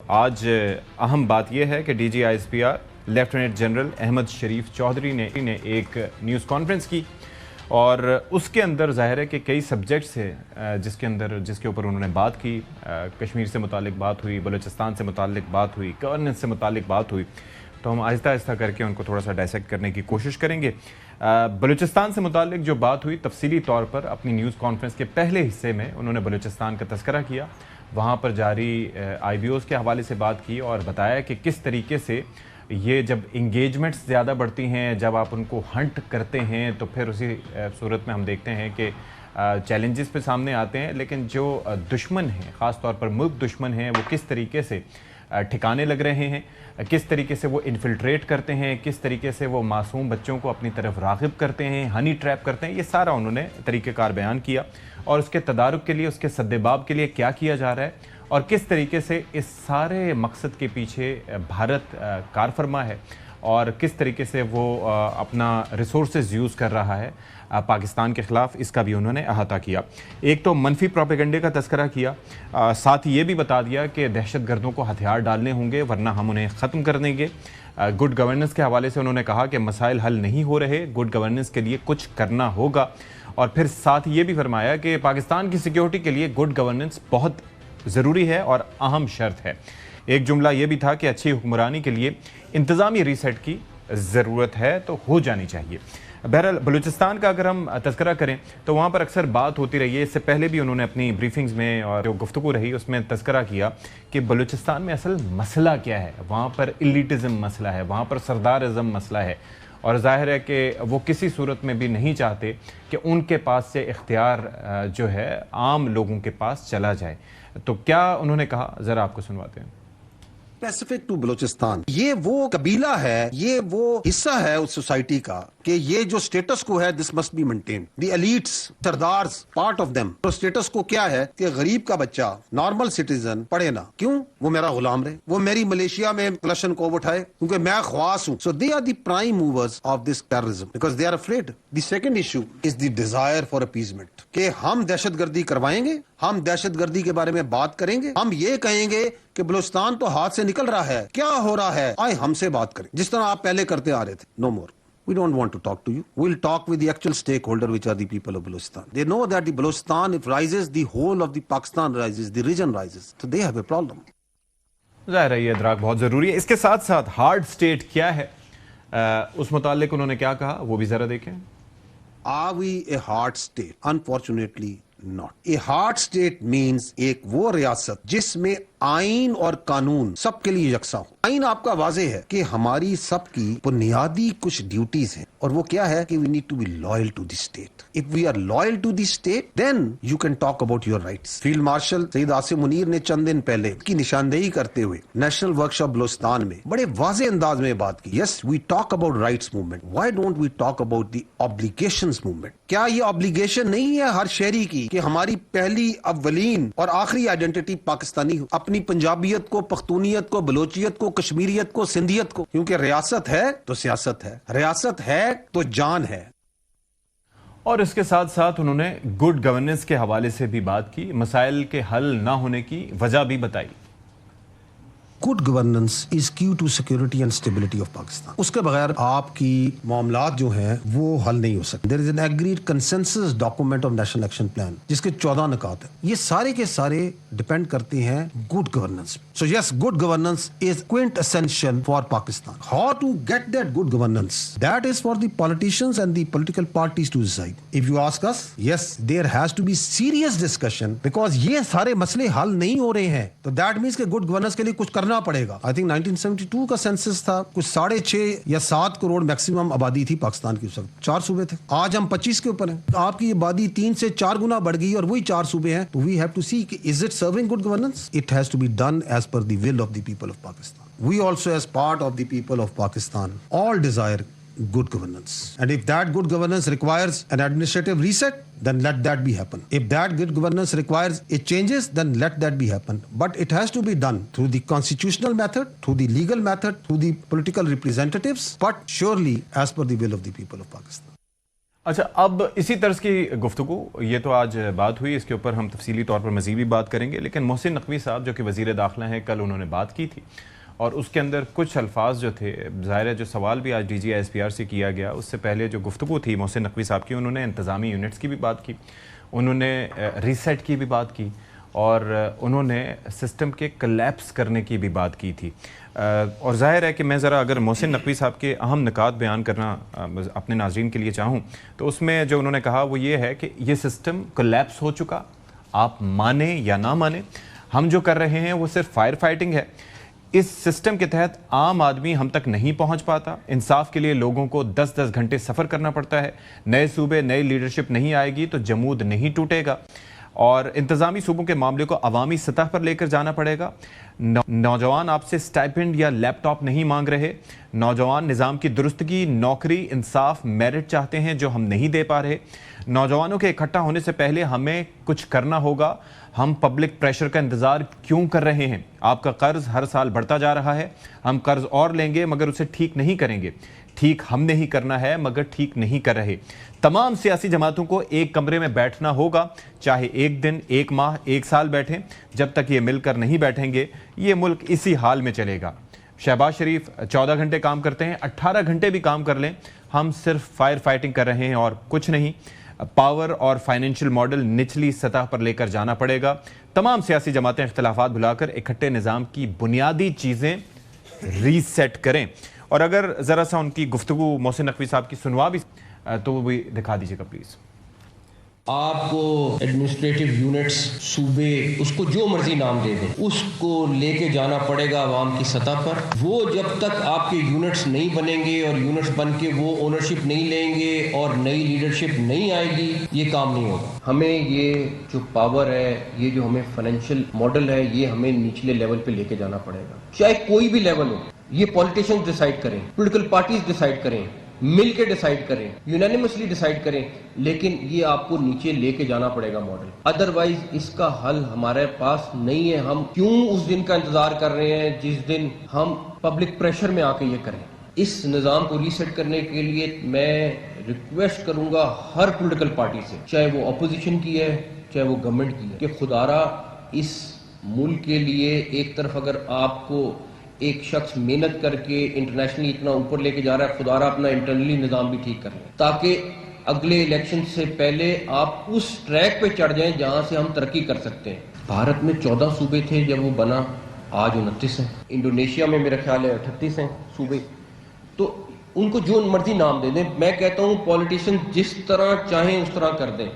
آج اہم بات یہ ہے کہ D G I S P R lieutenant general Ahmed Sharif Chaudhry نے ایک نیوز کانفرنس کی اور اس کے اندر ظاہر ہے کہ کئی سبجیکٹس ہیں جس کے اوپر انہوں نے بات کی. کشمیر سے متعلق بات ہوئی, بلوچستان سے متعلق بات ہوئی, گورننس سے متعلق بات ہوئی. تو ہم آہستہ آہستہ کر کے ان کو تھوڑا سا ڈائسیکٹ کرنے کی کوشش کریں گے. بلوچستان سے متعلق جو بات ہوئی تفصیلی طور پر اپنی نیوز کانفرنس کے پہلے حصے میں انہوں نے بلوچستان کا تذکرہ کیا, وہاں پر جاری آئی بی اوز کے حوالے سے بات کی اور بتایا کہ کس طریقے سے یہ جب انگیجمنٹس زیادہ بڑھتی ہیں, جب آپ ان کو ہنٹ کرتے ہیں تو پھر اسی صورت میں ہم دیکھتے ہیں کہ چیلنجز پہ سامنے آتے ہیں. لیکن جو دشمن ہیں, خاص طور پر ملک دشمن ہیں, وہ کس طریقے سے ٹھکانے لگ رہے ہیں, کس طریقے سے وہ انفلٹریٹ کرتے ہیں, کس طریقے سے وہ معصوم بچوں کو اپنی طرف راغب کرتے ہیں, ہنی ٹریپ کرتے ہیں, یہ سارا انہوں نے طریقہ کار بیان کیا اور اس کے تدارک کے لیے, اس کے سدباب کے لیے کیا کیا جا رہا ہے اور کس طریقے سے اس سارے مقصد کے پیچھے بھارت کار فرما ہے اور کس طریقے سے وہ اپنا ریسورسز یوز کر رہا ہے پاکستان کے خلاف, اس کا بھی انہوں نے احاطہ کیا. ایک تو منفی پروپیگنڈے کا تذکرہ کیا, ساتھ ہی یہ بھی بتا دیا کہ دہشت گردوں کو ہتھیار ڈالنے ہوں گے ورنہ ہم انہیں ختم کر دیں گے. گڈ گورننس کے حوالے سے انہوں نے کہا کہ مسائل حل نہیں ہو رہے, گڈ گورننس کے لیے کچھ کرنا ہوگا. اور پھر ساتھ یہ بھی فرمایا کہ پاکستان کی سیکیورٹی کے لیے گڈ گورننس بہت ضروری ہے اور اہم شرط ہے. ایک جملہ یہ بھی تھا کہ اچھی حکمرانی کے لیے انتظامی ریسیٹ کی ضرورت ہے تو ہو جانی چاہیے. بہرحال بلوچستان کا اگر ہم تذکرہ کریں تو وہاں پر اکثر بات ہوتی رہی ہے, اس سے پہلے بھی انہوں نے اپنی بریفنگز میں اور جو گفتگو رہی اس میں تذکرہ کیا کہ بلوچستان میں اصل مسئلہ کیا ہے. وہاں پر ایلیٹزم مسئلہ ہے, وہاں پر سردار ازم مسئلہ ہے اور ظاہر ہے کہ وہ کسی صورت میں بھی نہیں چاہتے کہ ان کے پاس سے اختیار جو ہے عام لوگوں کے پاس چلا جائے. تو کیا انہوں نے کہا, ذرا آپ کو سنواتے ہیں. اسپیسیفک ٹو بلوچستان, یہ وہ قبیلہ ہے, یہ وہ حصہ ہے اس سوسائٹی کا کہ یہ جو سٹیٹس کو ہے this must be maintained. The elites, sardars, part of them. تو سٹیٹس کو کیا ہے کہ غریب کا بچہ, نارمل سٹیزن پڑھے نا, کیوں؟ وہ میرا غلام رہے, وہ میری ملیشیا میں کلشن کو اٹھائے کیونکہ میں خواص ہوں. So they are the prime movers of this terrorism because they are afraid. The second issue is the desire for appeasement, کہ ہم دہشت گردی کروائیں گے, ہم دہشت گردی کے بارے میں بات کریں گے, ہم یہ کہیں گے کہ بلوچستان تو ہاتھ سے نکل رہا ہے, کیا ہو رہا ہے, آئے ہم سے بات کریں جس طرح آپ پہلے کرتے آ رہے تھے. نو مور. We don't want to talk to you. We'll talk with the actual stakeholder, which are the people of Balochistan. They know that the Balochistan, if rises, the whole of the Pakistan rises, the region rises. So they have a problem. ظاہر ہے یہ ادراک بہت ضروری ہے. اس کے ساتھ ساتھ ہارڈ سٹیٹ کیا ہے, اس متعلق انہوں نے کیا کہا وہ بھی ذرا دیکھیں. Are we a hard state? Unfortunately not. A hard state means ایک وہ ریاست جس میں آئین اور قانون سب کے لیے یکساں ہو. آئین آپ کا واضح ہے کہ ہماری سب کی بنیادی کچھ ڈیوٹیز ہیں اور وہ کیا ہے کہ we need to be loyal to the state. If we are loyal to the state, then you can talk about your rights. Field marshal Syed Asim Munir نے چند دن پہلے کی نشاندہی کرتے ہوئے نیشنل ورکشاپ بلوچستان میں بڑے واضح انداز میں بات کی. Yes, we talk about rights movement. Why don't we talk about the obligations movement? کیا یہ obligation نہیں ہے ہر شہری کی کہ ہماری پہلی اولین اور آخری آئیڈینٹی پاکستانی ہو, اپنی پنجابیت کو, پختونیت کو, بلوچیت کو, کشمیریت کو, سندھیت کو, کیونکہ ریاست ہے تو سیاست ہے, ریاست ہے تو جان ہے. اور اس کے ساتھ ساتھ انہوں نے گڈ گورننس کے حوالے سے بھی بات کی, مسائل کے حل نہ ہونے کی وجہ بھی بتائی. Good governance is key to security and stability of Pakistan. اس کے بغیر آپ کی معاملات جو ہیں وہ حل نہیں ہو سکتے. There is an agreed consensus document of national action plan جس کے 14 نکات ہیں. یہ سارے کے سارے ڈپینڈ کرتے ہیں good governance. So yes, good governance is quintessential for Pakistan. How to get that good governance, that is for the politicians and the political parties to decide. If you ask us, yes there has to be serious discussion because یہ سارے مسئلے حل نہیں ہو رہے ہیں. تو that means کہ گڈ گورننس کے لیے کچھ کرنا پڑے گا. آئی تھنک 1972 کا سینسس تھا, کچھ 6.5 یا 7 کروڑ میکسیمم آبادی تھی پاکستان کی, اس وقت 4 صوبے تھے. آج ہم 25 کے اوپر ہیں. آپ کی آبادی 3 سے 4 گنا بڑھ گئی اور وہی 4 صوبے ہیں. تو we have to see is it serving good governance. It has to be done as per the will of the people of Pakistan. We also as part of the people of Pakistan all desire good governance, and if that good governance requires an administrative reset, then let that be happen. If that good governance requires a changes, then let that be happen. But it has to be done through the constitutional method, through the legal method, through the political representatives, but surely as per the will of the people of Pakistan. اچھا، اب اسی طرز کی گفتگو یہ تو آج بات ہوئی، اس کے اوپر ہم تفصیلی طور پر مزید بھی بات کریں گے، لیکن محسن نقوی صاحب جو کہ وزیر داخلہ ہیں، کل انہوں نے بات کی تھی اور اس کے اندر کچھ الفاظ جو تھے، ظاہر ہے جو سوال بھی آج D G S P R سے کیا گیا، اس سے پہلے جو گفتگو تھی محسن نقوی صاحب کی، انہوں نے انتظامی یونٹس کی بھی بات کی، انہوں نے ریسیٹ کی بھی بات کی اور انہوں نے سسٹم کے کلیپس کرنے کی بھی بات کی تھی. اور ظاہر ہے کہ میں ذرا اگر محسن نقوی صاحب کے اہم نکات بیان کرنا اپنے ناظرین کے لیے چاہوں تو اس میں جو انہوں نے کہا وہ یہ ہے کہ یہ سسٹم کلیپس ہو چکا، آپ مانیں یا نہ مانیں، ہم جو کر رہے ہیں وہ صرف فائر فائٹنگ ہے. اس سسٹم کے تحت عام آدمی ہم تک نہیں پہنچ پاتا، انصاف کے لیے لوگوں کو 10-10 گھنٹے سفر کرنا پڑتا ہے، نئے صوبے نئی لیڈرشپ نہیں آئے گی تو جمود نہیں ٹوٹے گا، اور انتظامی صوبوں کے معاملے کو عوامی سطح پر لے کر جانا پڑے گا. نوجوان آپ سے سٹائپنڈ یا لیپ ٹاپ نہیں مانگ رہے، نوجوان نظام کی درستگی، نوکری، انصاف، میرٹ چاہتے ہیں جو ہم نہیں دے پا رہے. نوجوانوں کے اکٹھا ہونے سے پہلے ہمیں کچھ کرنا ہوگا. ہم پبلک پریشر کا انتظار کیوں کر رہے ہیں؟ آپ کا قرض ہر سال بڑھتا جا رہا ہے، ہم قرض اور لیں گے مگر اسے ٹھیک نہیں کریں گے. ٹھیک ہم نے ہی کرنا ہے مگر ٹھیک نہیں کر رہے. تمام سیاسی جماعتوں کو ایک کمرے میں بیٹھنا ہوگا، چاہے ایک دن، ایک ماہ، ایک سال بیٹھیں، جب تک یہ مل کر نہیں بیٹھیں گے یہ ملک اسی حال میں چلے گا. شہباز شریف 14 گھنٹے کام کرتے ہیں، 18 گھنٹے بھی کام کر لیں، ہم صرف فائر فائٹنگ کر رہے ہیں اور کچھ نہیں. پاور اور فائنینشل ماڈل نچلی سطح پر لے کر جانا پڑے گا. تمام سیاسی جماعتیں اختلافات بھلا کر اکٹھے نظام کی بنیادی چیزیں ریسیٹ کریں. اور اگر ذرا سا ان کی گفتگو محسن نقوی صاحب کی سنوا بھی تو وہ بھی دکھا دیجیے گا پلیز. آپ کو ایڈمنسٹریٹو یونٹس، صوبے، اس کو جو مرضی نام دے دیں، اس کو لے کے جانا پڑے گا عوام کی سطح پر. وہ جب تک آپ کے یونٹس نہیں بنیں گے اور یونٹس بن کے وہ اونرشپ نہیں لیں گے اور نئی لیڈرشپ نہیں آئے گی، یہ کام نہیں ہوگا. ہمیں یہ جو پاور ہے، یہ جو ہمیں فائنینشیل ماڈل ہے، یہ ہمیں نچلے لیول پہ لے کے جانا پڑے گا. چاہے کوئی بھی لیول ہو، یہ پولیٹیشنز ڈیسائیڈ کریں، پولیٹیکل پارٹیز ڈیسائیڈ کریں، مل کے ڈیسائیڈ کریں، یونینیمسلی ڈیسائیڈ کریں، لیکن یہ آپ کو نیچے لے کے جانا پڑے گا ماڈل. ادروائز اس کا حل ہمارے پاس نہیں ہے. ہم کیوں اس دن کا انتظار کر رہے ہیں جس دن ہم پبلک پریشر میں آ کے یہ کریں. اس نظام کو ریسیٹ کرنے کے لیے میں ریکویسٹ کروں گا ہر پولیٹیکل پارٹی سے، چاہے وہ اپوزیشن کی ہے چاہے وہ گورنمنٹ کی ہے، کہ خدارا اس ملک کے لیے ایک طرف اگر آپ کو ایک شخص محنت کر کے انٹرنیشنلی اتنا اوپر لے کے جا رہا ہے، خدا رہا اپنا انٹرنلی نظام بھی ٹھیک کر لیں تاکہ اگلے الیکشن سے پہلے آپ اس ٹریک پہ چڑھ جائیں جہاں سے ہم ترقی کر سکتے ہیں. بھارت میں 14 صوبے تھے جب وہ بنا، آج 29 ہیں. انڈونیشیا میں میرا خیال ہے 38 ہیں صوبے. تو ان کو جو مرضی نام دے دیں. میں کہتا ہوں پولیٹیشین جس طرح چاہیں اس طرح کر دیں.